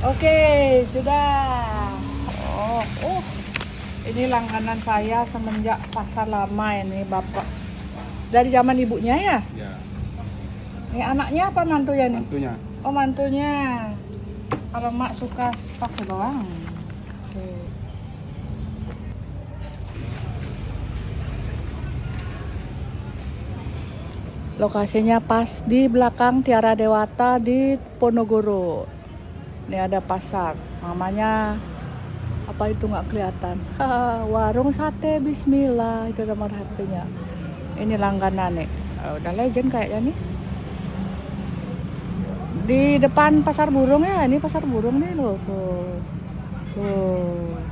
Oke, sudah. Ini langganan saya semenjak pasar lama ini, Bapak. Dari zaman ibunya ya? Ya, Ini anaknya apa mantunya nih? mantunya. Oh, mantunya. Kalau mak suka pakai bawang. Oke. Lokasinya pas di belakang Tiara Dewata di Ponorogo. Ini ada pasar, namanya apa itu nggak kelihatan. Warung sate Bismillah, itu nomor HP-nya. Ini langganan nih. Udah legend kayaknya nih. Di depan pasar burung ya, ini pasar burung nih loh. Tuh. Tuh.